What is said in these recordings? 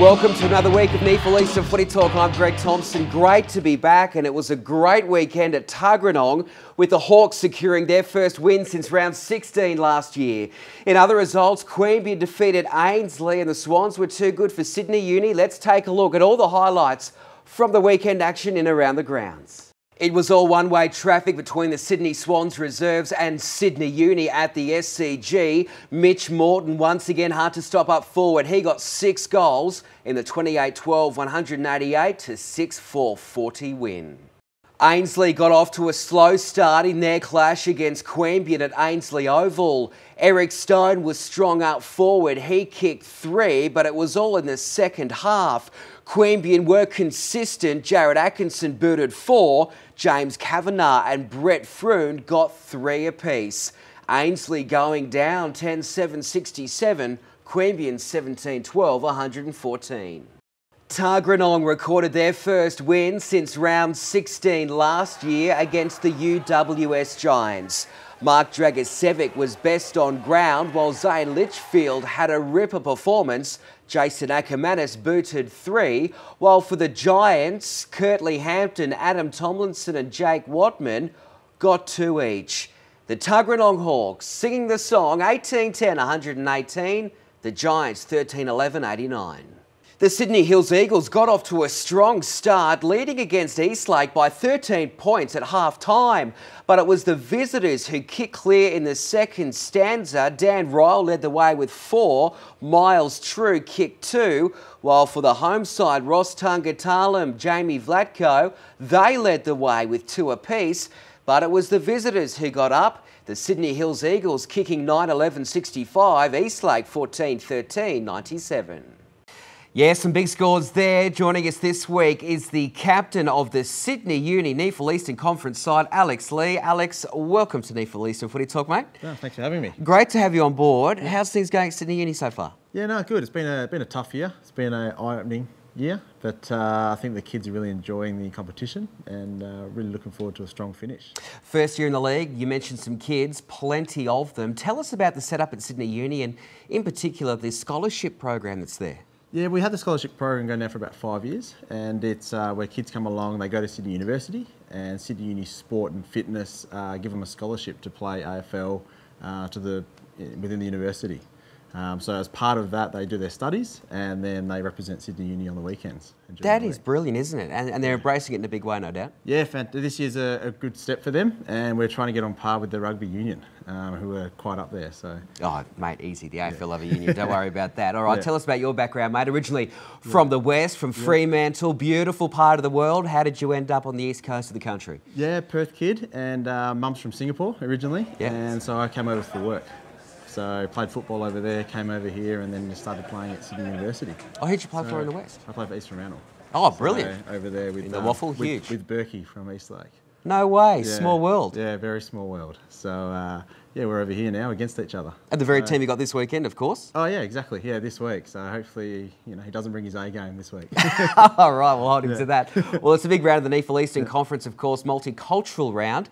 Welcome to another week of NEAFL and Footy Talk. I'm Greg Thompson. Great to be back, and it was a great weekend at Tuggeranong with the Hawks securing their first win since round 16 last year. In other results, Queanbeyan defeated Ainslie and the Swans were too good for Sydney Uni. Let's take a look at all the highlights from the weekend action in around the grounds. It was all one-way traffic between the Sydney Swans reserves and Sydney Uni at the SCG. Mitch Morton once again hard to stop up forward. He got 6 goals in the 28-12 188 to 6-4 40 win. Ainslie got off to a slow start in their clash against Queanbeyan at Ainslie Oval. Eric Stone was strong up forward. He kicked 3, but it was all in the second half. Queanbeyan were consistent. Jared Atkinson booted 4. James Kavanagh and Brett Froon got 3 apiece. Ainslie going down 10-7-67. Queanbeyan 17-12 114. Tuggeranong recorded their first win since round 16 last year against the UWS Giants. Mark Dragicevic was best on ground while Zane Litchfield had a ripper performance. Jason Ackermanis booted 3, while for the Giants, Kurtley Hampton, Adam Tomlinson and Jake Watman got 2 each. The Tuggeranong Hawks singing the song 18-10 118, the Giants 13-11 89. The Sydney Hills Eagles got off to a strong start, leading against Eastlake by 13 points at half-time. But it was the visitors who kicked clear in the second stanza. Dan Ryle led the way with 4. Miles True kicked 2. While for the home side, Ross Tungatalam, Jamie Vlatko, they led the way with 2 apiece. But it was the visitors who got up. The Sydney Hills Eagles kicking 9-11-65, Eastlake 14-13-97. Yeah, some big scores there. Joining us this week is the captain of the Sydney Uni NEAFL Eastern Conference side, Alex Lee. Alex, welcome to NEAFL Eastern Footy Talk, mate. Oh, thanks for having me. Great to have you on board. How's things going at Sydney Uni so far? Yeah, no, good. It's been a tough year. It's been an eye-opening year, but I think the kids are really enjoying the competition and really looking forward to a strong finish. First year in the league, you mentioned some kids, plenty of them. Tell us about the setup at Sydney Uni and in particular the scholarship program that's there. Yeah, we had the scholarship program going now for about 5 years, and it's where kids come along, they go to Sydney University, and Sydney Uni Sport and Fitness give them a scholarship to play AFL within the university. So as part of that, they do their studies, and then they represent Sydney Uni on the weekends. That is brilliant, isn't it? And they're embracing it in a big way, no doubt. Yeah, this year's a good step for them, and we're trying to get on par with the rugby union, who are quite up there. So. Oh, mate, easy. The AFL love a union. Don't worry about that. All right, tell us about your background, mate. Originally from the West, from Fremantle, beautiful part of the world. How did you end up on the east coast of the country? Yeah, Perth kid, and mum's from Singapore originally, and so I came over for work. So I played football over there, came over here, and then started playing at Sydney University. Oh, who'd you play for in the West? I played for East Fremantle. Oh, brilliant. So over there with the Waffle, huge. With Berkey from Eastlake. No way, small world. Yeah, very small world. So yeah, we're over here now against each other. And the very team you got this weekend, of course. Oh yeah, exactly. Yeah, this week. So hopefully, he doesn't bring his A game this week. All right, we'll hold him to that. Well, it's a big round of the NEAFL Eastern Conference, of course, Multicultural Round.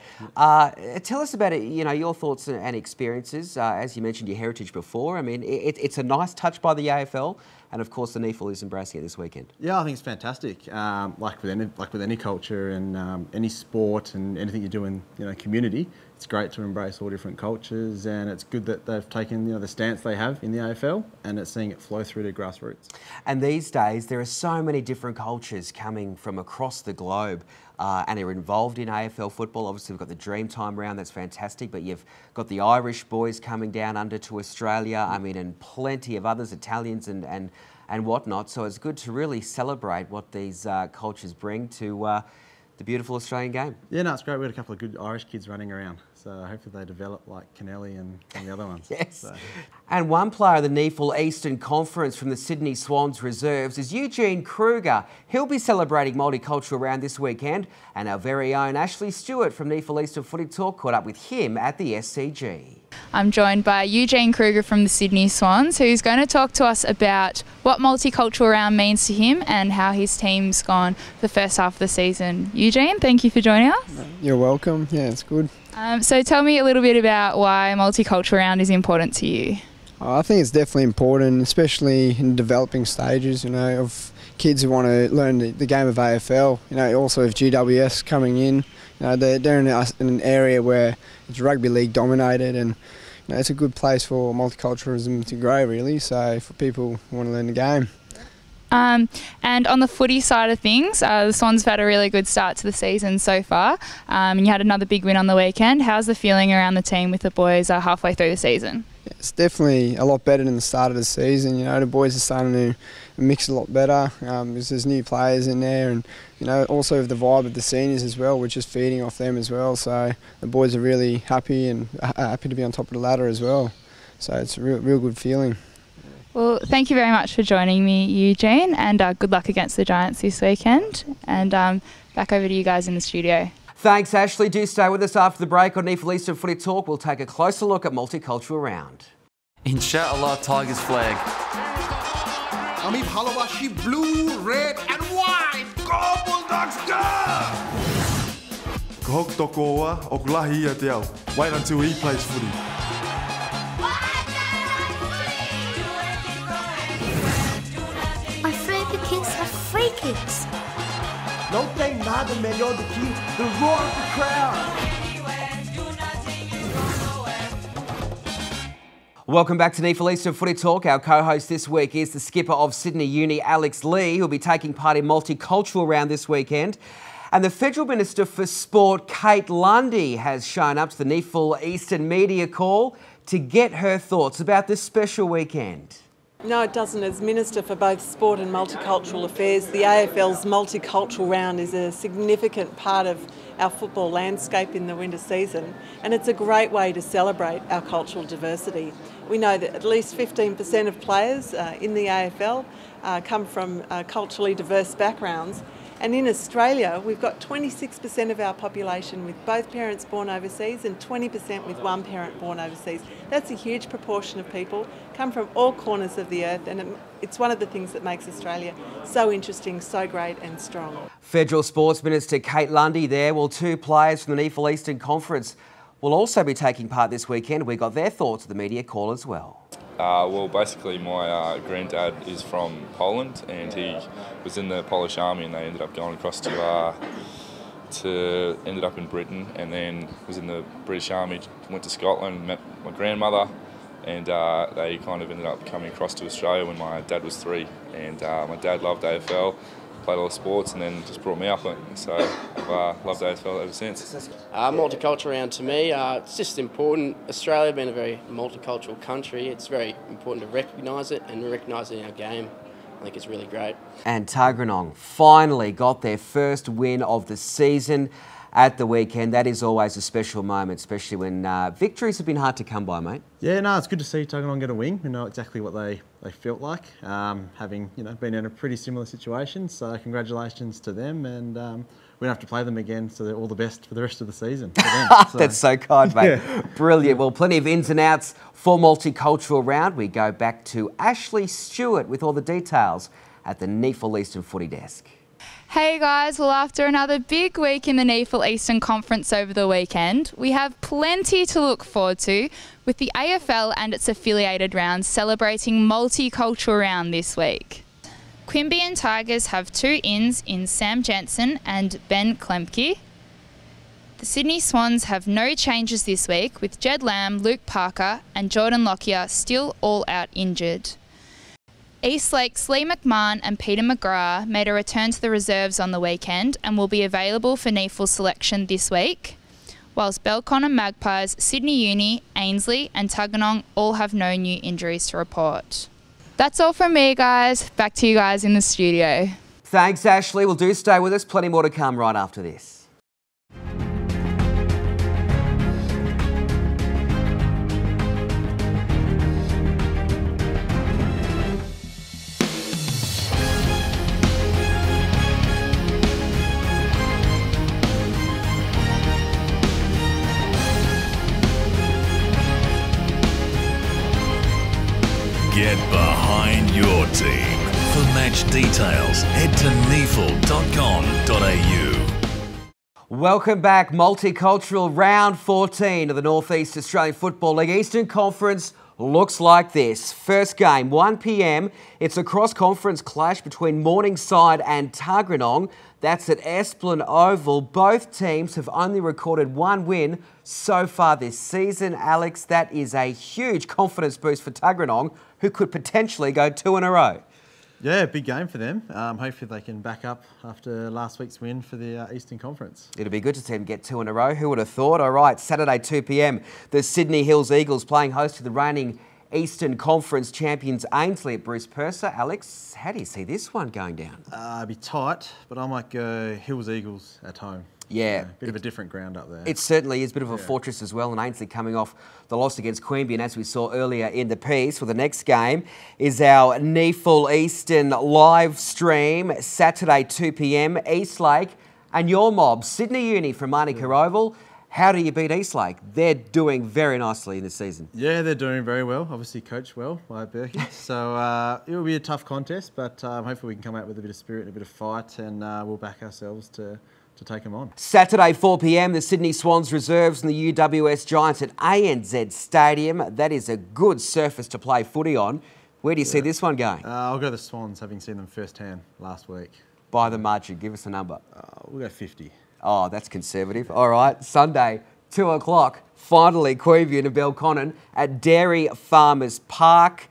Tell us about it. Your thoughts and experiences. As you mentioned, your heritage before. I mean, it's a nice touch by the AFL. And of course, the NEAFL is embracing it this weekend. Yeah, I think it's fantastic. Like with any culture and any sport and anything you do in community, it's great to embrace all different cultures. And it's good that they've taken the stance they have in the AFL, and it's seeing it flow through to grassroots. And these days, there are so many different cultures coming from across the globe. And they're involved in AFL football. Obviously, we've got the Dreamtime round, that's fantastic, but you've got the Irish boys coming down under to Australia, I mean, and plenty of others, Italians and whatnot. So it's good to really celebrate what these cultures bring to the beautiful Australian game. Yeah, no, it's great. We had a couple of good Irish kids running around. So hopefully they develop like Kennelly and the other ones. Yes. So. And one player of the NEAFL Eastern Conference from the Sydney Swans reserves is Eugene Kruger. He'll be celebrating Multicultural Round this weekend. And our very own Ashley Stewart from NEAFL Eastern Footy Talk caught up with him at the SCG. I'm joined by Eugene Kruger from the Sydney Swans, who's going to talk to us about what Multicultural Round means to him and how his team's gone the first half of the season. Eugene, thank you for joining us. You're welcome. Yeah, it's good. So tell me a little bit about why Multicultural Round is important to you. I think it's definitely important, especially in developing stages, of kids who want to learn the game of AFL. Also with GWS coming in, they're in an area where it's rugby league dominated, and it's a good place for multiculturalism to grow, really. So for people who want to learn the game. And on the footy side of things, the Swans have had a really good start to the season so far, and you had another big win on the weekend. How's the feeling around the team with the boys halfway through the season? Yeah, it's definitely a lot better than the start of the season. The boys are starting to mix a lot better because there's new players in there, and also with the vibe of the seniors as well, we're just feeding off them as well. So the boys are really happy and happy to be on top of the ladder as well. So it's a real good feeling. Well, thank you very much for joining me, Eugene, and good luck against the Giants this weekend. And back over to you guys in the studio. Thanks, Ashley. Do stay with us after the break on NEAFL and Footy Talk. We'll take a closer look at Multicultural Round. Inshallah, Tigers flag. আমি ভালোবাসি blue, red and white. Go Bulldogs, go! Kahok tokoa o glahi ia te au. Wait until he plays footy. My favourite kids are free kids. Não tem nada melhor do que the roar of the crowd. Welcome back to NEAFL and Footy Talk. Our co-host this week is the skipper of Sydney Uni, Alex Lee, who'll be taking part in Multicultural Round this weekend. And the Federal Minister for Sport, Kate Lundy, has shown up to the NEAFL Eastern Media Call to get her thoughts about this special weekend. No, it doesn't. As Minister for both Sport and Multicultural Affairs, the AFL's Multicultural Round is a significant part of our football landscape in the winter season, and it's a great way to celebrate our cultural diversity. We know that at least 15% of players in the AFL come from culturally diverse backgrounds. And in Australia, we've got 26% of our population with both parents born overseas and 20% with one parent born overseas. That's a huge proportion of people, come from all corners of the earth, and it's one of the things that makes Australia so interesting, so great and strong. Federal Sports Minister Kate Lundy there. Well, two players from the NEAFL Eastern Conference will also be taking part this weekend. We got their thoughts at the media call as well. Well, basically my granddad is from Poland, and he was in the Polish Army, and they ended up going across ended up in Britain, and then was in the British Army, went to Scotland, met my grandmother, and they kind of ended up coming across to Australia when my dad was 3, and my dad loved AFL, played all the sports, and then just brought me up on it. So I've loved AFL ever since. Multicultural Round to me, it's just important. Australia being a very multicultural country, it's very important to recognise it and recognise it in our game. I think it's really great. And Tuggeranong finally got their first win of the season at the weekend. That is always a special moment, especially when victories have been hard to come by, mate. Yeah, no, it's good to see Tuggeranong get a win. We know exactly what they felt like, having been in a pretty similar situation. So congratulations to them, and we don't have to play them again. So they're all the best for the rest of the season. For them, so. That's so kind, mate. Yeah. Brilliant. Well, plenty of ins and outs for Multicultural Round. We go back to Ashley Stewart with all the details at the NEAFL Eastern Footy Desk. Hey guys, well after another big week in the NEAFL Eastern Conference over the weekend, we have plenty to look forward to with the AFL and its affiliated rounds celebrating Multicultural Round this week. Queanbeyan Tigers have 2 ins in Sam Jensen and Ben Klemke. The Sydney Swans have no changes this week with Jed Lamb, Luke Parker and Jordan Lockyer still all out injured. Eastlake's Lee McMahon and Peter McGrath made a return to the reserves on the weekend and will be available for NEAFL selection this week, whilst Belcon and Magpies, Sydney Uni, Ainsley and Tuggeranong all have no new injuries to report. That's all from me, guys. Back to you guys in the studio. Thanks, Ashley. Well, do stay with us. Plenty more to come right after this. Get behind your team. For match details, head to neafl.com.au. Welcome back. Multicultural Round 14 of the North East Australian Football League Eastern Conference looks like this. First game, 1 p.m. It's a cross-conference clash between Morningside and Tuggeranong. That's at Esplin Oval. Both teams have only recorded one win so far this season. Alex, that is a huge confidence boost for Tuggeranong, who could potentially go 2 in a row. Yeah, big game for them. Hopefully they can back up after last week's win for the Eastern Conference. It'll be good to see them get 2 in a row. Who would have thought? All right, Saturday 2 p.m. The Sydney Hills Eagles playing host to the reigning Eastern Conference champions Ainsley at Bruce Purser. Alex, how do you see this one going down? It'll be tight, but I might go Hills Eagles at home. Yeah. Bit of a different ground up there. It certainly is a bit of a fortress as well, and Ainsley coming off the loss against Queanbeyan, as we saw earlier in the piece. Well, the next game is our NEAFL Eastern live stream, Saturday 2 p.m, Eastlake and your mob, Sydney Uni from Manuka Oval. How do you beat Eastlake? They're doing very nicely in this season. Yeah, they're doing very well. Obviously coached well by Berkey. So it'll be a tough contest, but hopefully we can come out with a bit of spirit and a bit of fight, and we'll back ourselves to take them on. Saturday 4 p.m, the Sydney Swans reserves and the UWS Giants at ANZ Stadium. That is a good surface to play footy on. Where do you see this one going? I'll go the Swans, having seen them firsthand last week. By the margin, give us a number. We'll go 50. Oh, that's conservative. All right, Sunday, 2 o'clock, finally Queanbeyan and Belconnen at Dairy Farmers Park.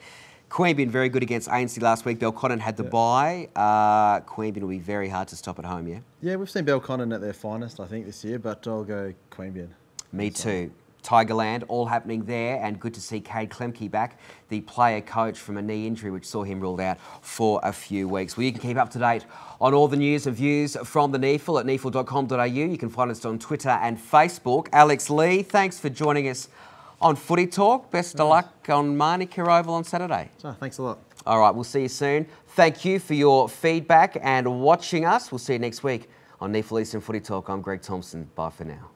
Queanbeyan very good against Ainsley last week. Belconnen had the bye. Queanbeyan will be very hard to stop at home, yeah? Yeah, we've seen Belconnen at their finest, I think, this year, but I'll go Queanbeyan. Me too. Tigerland, all happening there, and good to see Cade Klemke back, the player coach from a knee injury which saw him ruled out for a few weeks. Well, you can keep up to date on all the news and views from the NEAFL at neafl.com.au. You can find us on Twitter and Facebook. Alex Lee, thanks for joining us on Footy Talk. Best of luck on Manuka Oval on Saturday. Thanks a lot. All right, we'll see you soon. Thank you for your feedback and watching us. We'll see you next week on NEAFL Eastern Footy Talk. I'm Greg Thompson. Bye for now.